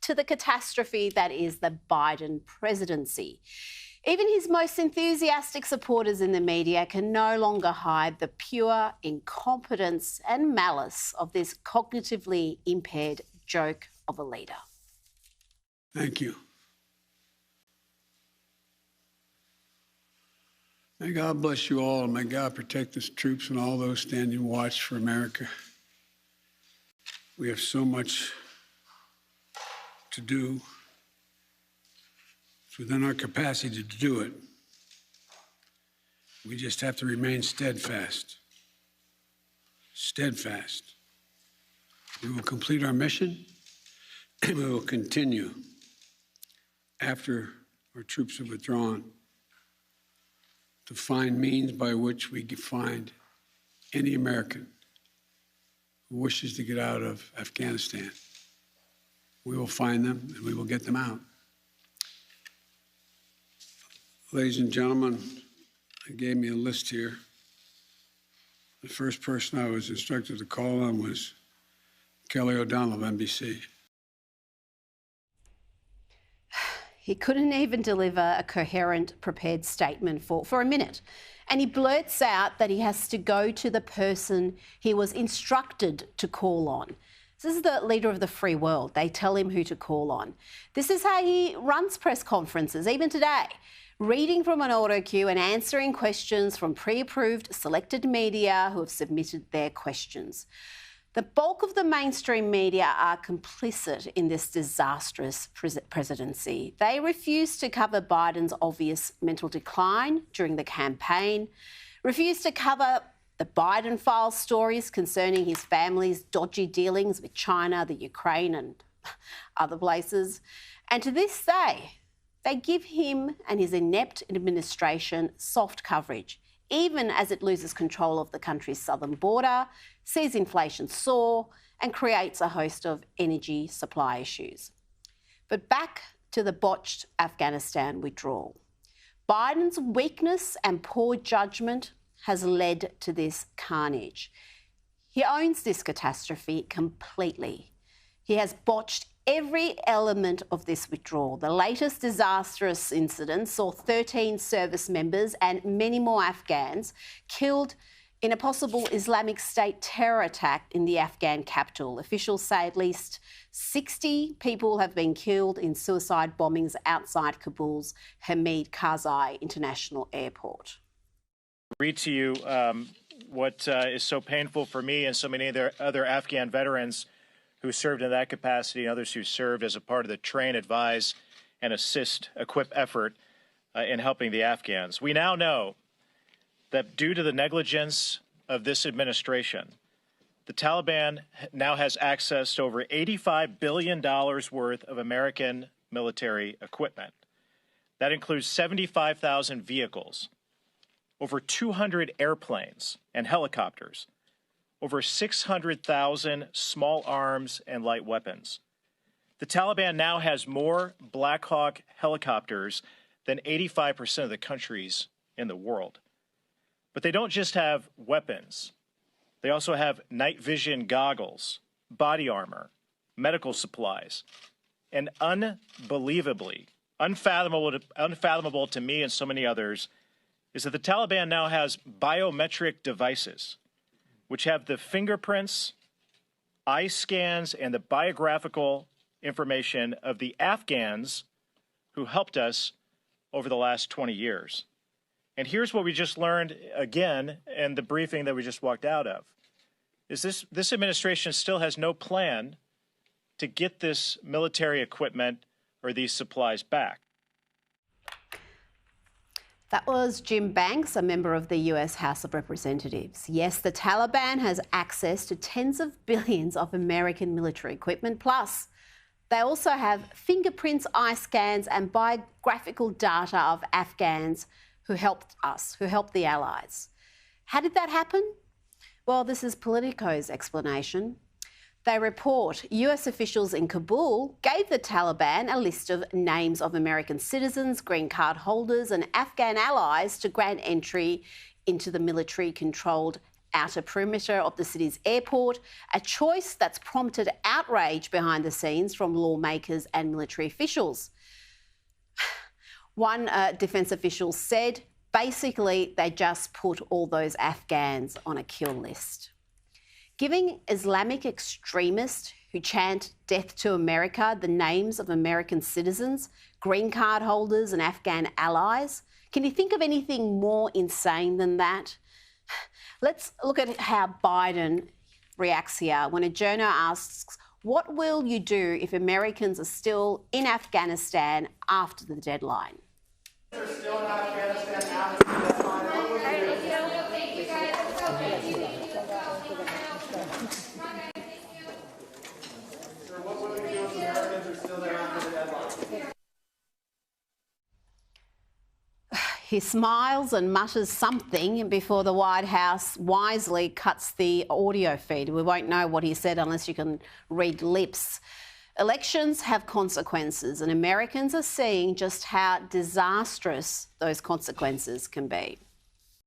to the catastrophe that is the Biden presidency. Even his most enthusiastic supporters in the media can no longer hide the pure incompetence and malice of this cognitively impaired joke of a leader. Thank you. May God bless you all, and may God protect the troops and all those standing watch for America. We have so much to do. It's within our capacity to do it. We just have to remain steadfast. Steadfast. We will complete our mission, and we will continue after our troops have withdrawn to find means by which we can find any American who wishes to get out of Afghanistan. We will find them and we will get them out. Ladies and gentlemen, they gave me a list here. The first person I was instructed to call on was Kelly O'Donnell of NBC. He couldn't even deliver a coherent, prepared statement for a minute. And he blurts out that he has to go to the person he was instructed to call on. This is the leader of the free world. They tell him who to call on. This is how he runs press conferences, even today, reading from an auto cue and answering questions from pre-approved selected media who have submitted their questions. The bulk of the mainstream media are complicit in this disastrous presidency. They refuse to cover Biden's obvious mental decline during the campaign, refuse to cover the Biden files stories concerning his family's dodgy dealings with China, the Ukraine and other places. And to this day, they give him and his inept administration soft coverage, even as it loses control of the country's southern border, sees inflation soar, and creates a host of energy supply issues. But back to the botched Afghanistan withdrawal. Biden's weakness and poor judgment has led to this carnage. He owns this catastrophe completely. He has botched every element of this withdrawal. The latest disastrous incident saw 13 service members and many more Afghans killed in a possible Islamic State terror attack in the Afghan capital. Officials say at least 60 people have been killed in suicide bombings outside Kabul's Hamid Karzai International Airport. Read to you what is so painful for me and so many other Afghan veterans who served in that capacity and others who served as a part of the train, advise, and assist, equip effort in helping the Afghans. We now know that due to the negligence of this administration, the Taliban now has access to over $85 billion worth of American military equipment. That includes 75,000 vehicles, over 200 airplanes and helicopters, over 600,000 small arms and light weapons. The Taliban now has more Black Hawk helicopters than 85% of the countries in the world. But they don't just have weapons. They also have night vision goggles, body armor, medical supplies, and unbelievably, unfathomable to me and so many others, is that the Taliban now has biometric devices, which have the fingerprints, eye scans, and the biographical information of the Afghans who helped us over the last 20 years. And here's what we just learned again in the briefing that we just walked out of, is this administration still has no plan to get this military equipment or these supplies back. That was Jim Banks, a member of the US House of Representatives. Yes, the Taliban has access to tens of billions of American military equipment, plus they also have fingerprints, eye scans and biographical data of Afghans who helped us, who helped the Allies. How did that happen? Well, this is Politico's explanation. They report US officials in Kabul gave the Taliban a list of names of American citizens, green card holders and Afghan allies to grant entry into the military-controlled outer perimeter of the city's airport, a choice that's prompted outrage behind the scenes from lawmakers and military officials. One defence official said, basically, they just put all those Afghans on a kill list. Giving Islamic extremists who chant death to America the names of American citizens, green card holders and Afghan allies. Can you think of anything more insane than that? Let's look at how Biden reacts here when a journo asks, what will you do if Americans are still in Afghanistan after the deadline? They're still in Afghanistan after the deadline. What will you do? What will we do if Americans are still there after the deadline? He smiles and mutters something before the White House wisely cuts the audio feed. We won't know what he said unless you can read lips. Elections have consequences, and Americans are seeing just how disastrous those consequences can be.